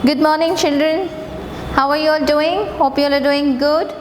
Good morning, children. How are you all doing? Hope you all are doing good.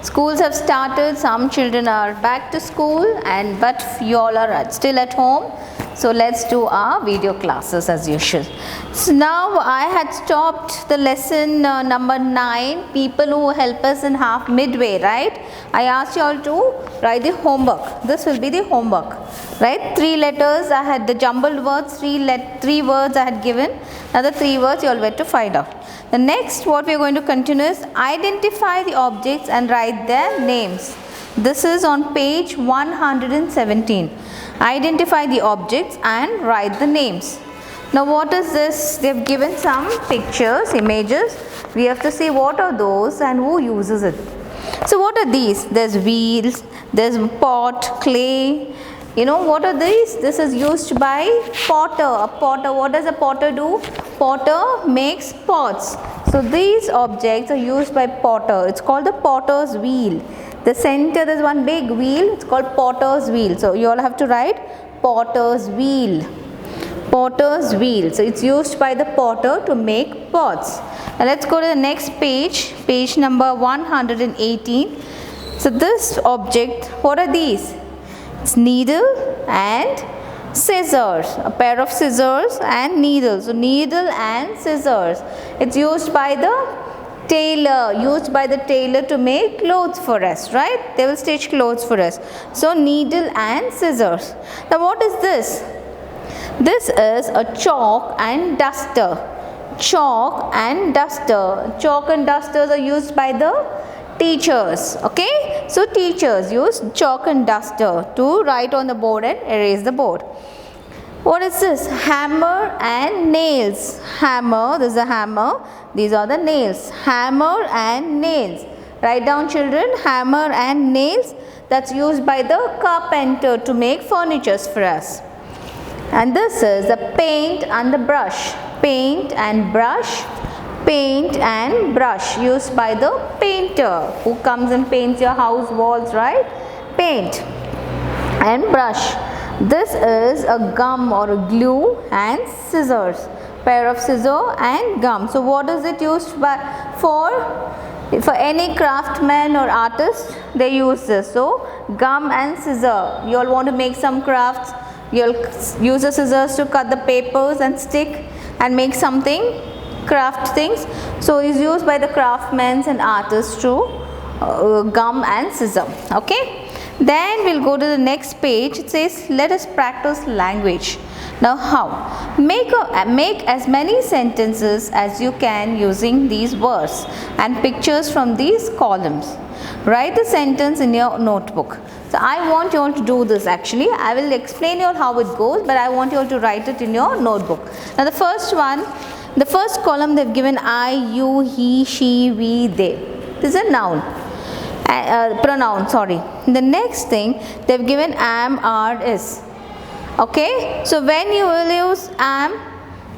Schools have started. Some children are back to school, but you all are still at home. So let's do our video classes as usual. So now I had stopped the lesson number 9, people who help us in half midway, right? I asked you all to write the homework. This will be the homework, right? 3 letters, I had the jumbled words, 3 words I had given. Another 3 words you all were to find out. The next what we are going to continue is identify the objects and write their names. This is on page 117. Identify the objects and write the names. Now what is this? They have given some pictures, images. We have to see what are those and who uses it. So what are these? There's wheels, there's pot, clay. You know what are these? This is used by potter. A potter, what does a potter do? Potter makes pots. So these objects are used by potter. It's called the potter's wheel. The center there's one big wheel, it's called potter's wheel. So you all have to write potter's wheel. Potter's wheel. So it's used by the potter to make pots. Now let's go to the next page, page number 118. So this object, what are these? It's needle and scissors, a pair of scissors and needles. So needle and scissors. It's used by the tailor, to make clothes for us, right? They will stitch clothes for us. So needle and scissors. Now what is this? This is a chalk and duster. Chalk and duster. Chalk and dusters are used by the teachers. Okay, so teachers use chalk and duster to write on the board and erase the board. What is this? Hammer and nails. Hammer, this is a hammer. These are the nails. Hammer and nails. Write down, children. Hammer and nails. That's used by the carpenter to make furniture for us. And this is the paint and the brush. Paint and brush. Paint and brush used by the painter who comes and paints your house walls, right? Paint and brush. This is a gum or a glue and scissors. Pair of scissors and gum. So what is it used for? For any craftsman or artist, they use this. So gum and scissor. You all want to make some crafts. You'll use the scissors to cut the papers and stick and make something, craft things. So it's used by the craftsmen and artists to gum and scissor. Okay. Then we'll go to the next page. It says, let us practice language. Now how? Make as many sentences as you can using these words and pictures from these columns. Write the sentence in your notebook. So I want you all to do this actually. I will explain you all how it goes, but I want you all to write it in your notebook. Now the first one, the first column they've given I, you, he, she, we, they. This is a noun. Pronoun, sorry. The next thing they've given am, are, is. Okay, so when you will use am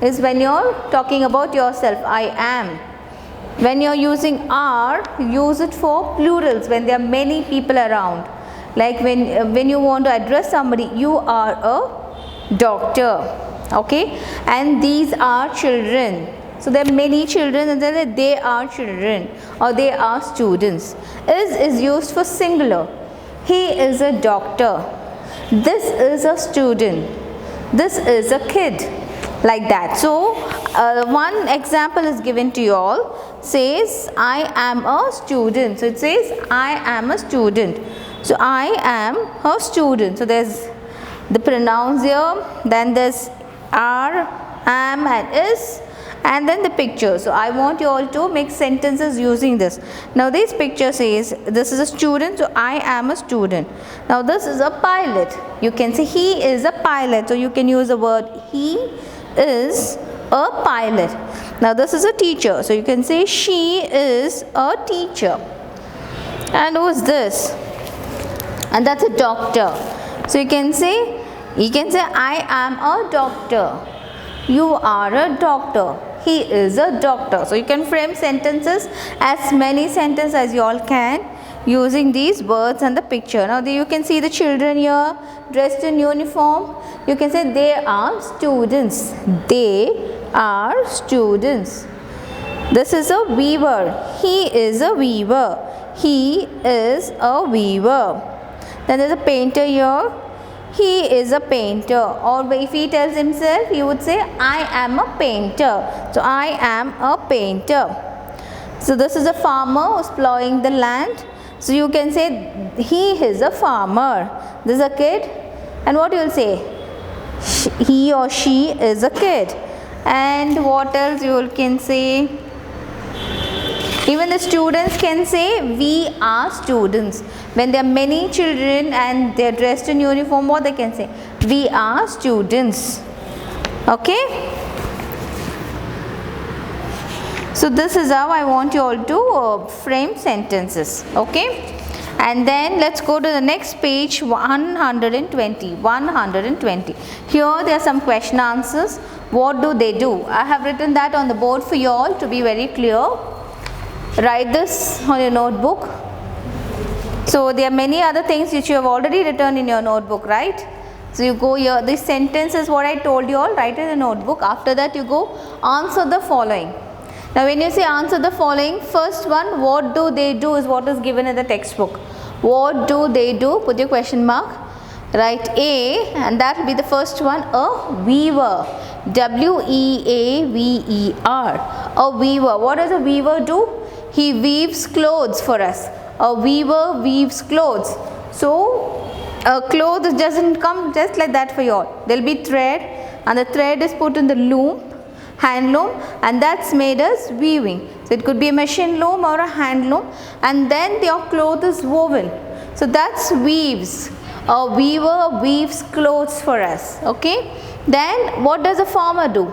is when you're talking about yourself. I am. When you're using are, use it for plurals when there are many people around. Like when you want to address somebody, you are a doctor. Okay, and these are children. So there are many children and then they are children or they are students. Is used for singular. He is a doctor. This is a student. This is a kid. Like that. So one example is given to you all. Says I am a student. So it says I am a student. So I am a student. So there's the pronouns here. Then there's are, am and is. And then the picture. So I want you all to make sentences using this. Now this picture says this is a student, so I am a student. Now this is a pilot. You can say he is a pilot. So you can use the word he is a pilot. Now this is a teacher. So you can say she is a teacher. And who is this? And that's a doctor. So you can say I am a doctor. You are a doctor. He is a doctor. So you can frame sentences, as many sentences as you all can, using these words and the picture. Now you can see the children here dressed in uniform. You can say they are students. They are students. This is a weaver. He is a weaver. He is a weaver. Then there's a painter here. He is a painter. Or if he tells himself, he would say, I am a painter. So I am a painter. So this is a farmer who's plowing the land. So you can say he is a farmer. This is a kid. And what you will say? He or she is a kid. And what else you can say? Even the students can say we are students. When there are many children and they are dressed in uniform, what they can say? We are students. Okay? So this is how I want you all to frame sentences. Okay? And then let's go to the next page, 120. 120. Here there are some question answers. What do they do? I have written that on the board for you all to be very clear. Write this on your notebook. So there are many other things which you have already written in your notebook, right? So you go here, this sentence is what I told you all, write in the notebook. After that you go answer the following. Now when you say answer the following, first one, what do they do is what is given in the textbook. What do they do? Put your question mark. Write A, and that will be the first one, a weaver. W-E-A-V-E-R. A weaver. What does a weaver do? He weaves clothes for us. A weaver weaves clothes. So clothes doesn't come just like that for you all. There will be thread, and the thread is put in the loom, hand loom, and that's made as weaving. So it could be a machine loom or a hand loom, and then your cloth is woven. So that's weaves. A weaver weaves clothes for us. Okay. Then what does a farmer do?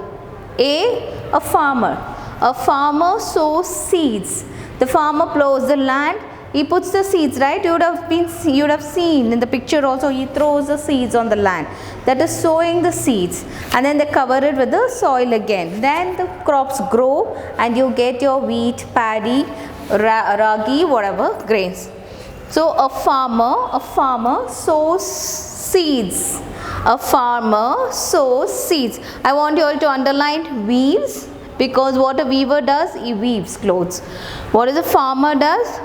A farmer. A farmer sows seeds. The farmer plows the land. He puts the seeds, right? You would have seen in the picture also. He throws the seeds on the land. That is sowing the seeds, and then they cover it with the soil again. Then the crops grow, and you get your wheat, paddy, ragi, whatever grains. So a farmer sows seeds. A farmer sows seeds. I want you all to underline weaves, because what a weaver does, he weaves clothes. What is a farmer does?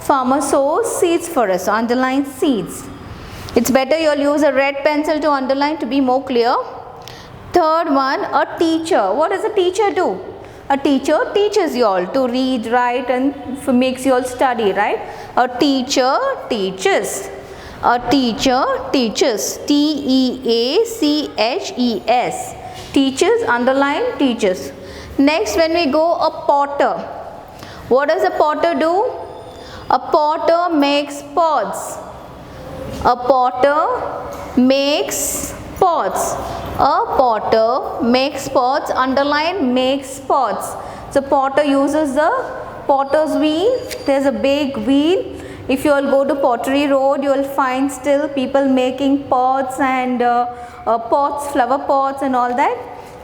Farmer sows seeds for us. So underline seeds. It's better you'll use a red pencil to underline to be more clear. Third one, a teacher. What does a teacher do? A teacher teaches you all to read, write, and makes you all study, right? A teacher teaches. A teacher teaches. T-E-A-C-H-E-S. Teaches, underline teaches. Next, when we go, a potter. What does a potter do? A potter makes pots. A potter makes pots. A potter makes pots. Underline makes pots. So potter uses the potter's wheel. There's a big wheel. If you all go to Pottery Road, you will find still people making pots and pots, flower pots and all that.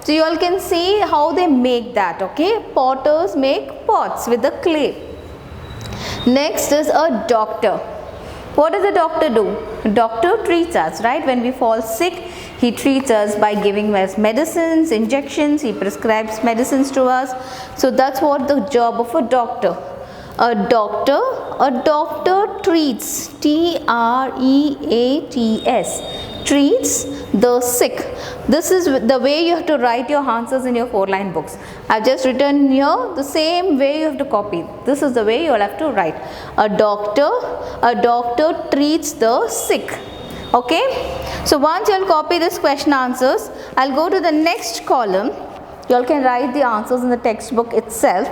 So you all can see how they make that. Okay, potters make pots with the clay. Next is a doctor. What does a doctor do? A doctor treats us, right? When we fall sick, he treats us by giving us medicines, injections. He prescribes medicines to us. So that's what the job of a doctor. A doctor treats. T-R-E-A-T-S. Treats the sick. This is the way you have to write your answers in your 4-line books. I have just written here the same way you have to copy. This is the way you will have to write. A doctor treats the sick. Okay. So once you will copy this question answers, I will go to the next column. You all can write the answers in the textbook itself.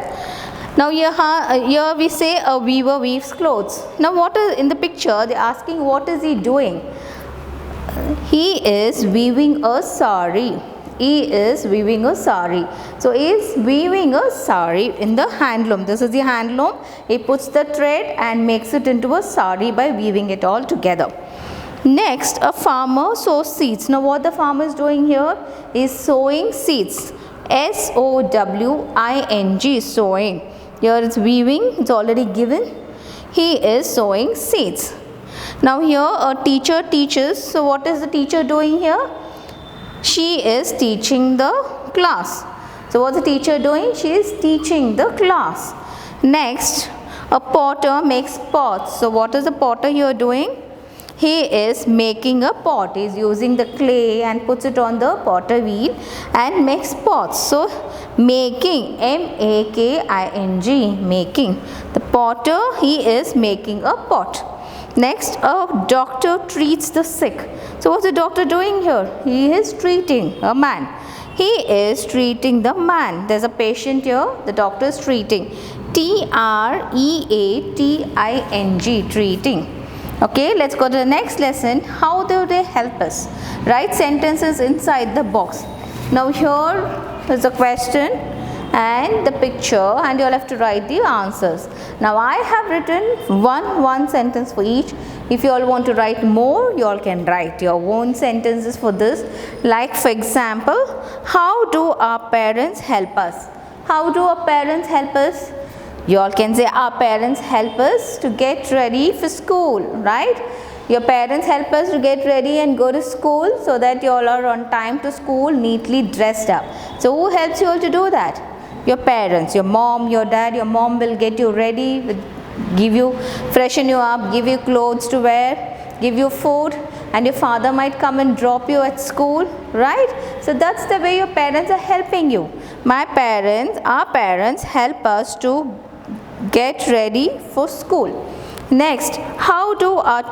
Now here we say a weaver weaves clothes. Now what is in the picture? They are asking what is he doing? He is weaving a sari. He is weaving a sari. So he is weaving a sari in the handloom. This is the handloom. He puts the thread and makes it into a sari by weaving it all together. Next, a farmer sows seeds. Now what the farmer is doing here is sowing seeds. S-O-W-I-N-G, sowing. Here it's weaving. It's already given. He is sowing seeds. Now here a teacher teaches. So what is the teacher doing here? She is teaching the class. So what's the teacher doing? She is teaching the class. Next, a potter makes pots. So what is the potter here doing? He is making a pot. He is using the clay and puts it on the potter wheel and makes pots. So making, M-A-K-I-N-G, making. The potter, he is making a pot. Next, a doctor treats the sick. So what's the doctor doing here? He is treating a man. He is treating the man. There's a patient here. The doctor is treating. T-R-E-A-T-I-N-G, treating. Okay, let's go to the next lesson. How do they help us? Write sentences inside the box. Now here is a question and the picture, and you'll have to write the answers. Now I have written one sentence for each. If you all want to write more, you all can write your own sentences for this. Like for example, how do our parents help us? How do our parents help us? You all can say our parents help us to get ready for school, right? Your parents help us to get ready and go to school so that you all are on time to school, neatly dressed up. So who helps you all to do that? Your parents, your mom, your dad. Your mom will get you ready, give you, freshen you up, give you clothes to wear, give you food, and your father might come and drop you at school, right? So that's the way your parents are helping you. My parents, our parents help us to get ready for school. Next, how do our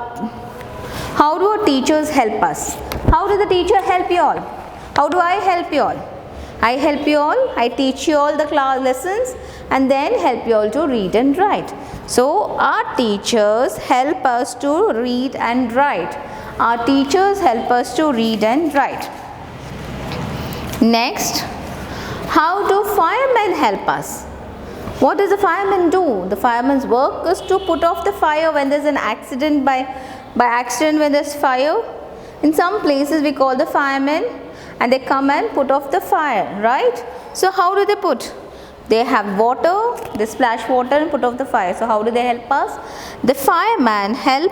teachers help us? How does the teacher help you all? How do I help you all? I help you all, I teach you all the class lessons and then help you all to read and write. So our teachers help us to read and write. Our teachers help us to read and write. Next, how do firemen help us? What does the fireman do? The fireman's work is to put off the fire when there's an accident, by accident when there's fire. In some places we call the firemen and they come and put off the fire, right? So how do they put? They have water, they splash water and put off the fire. So how do they help us? The fireman helps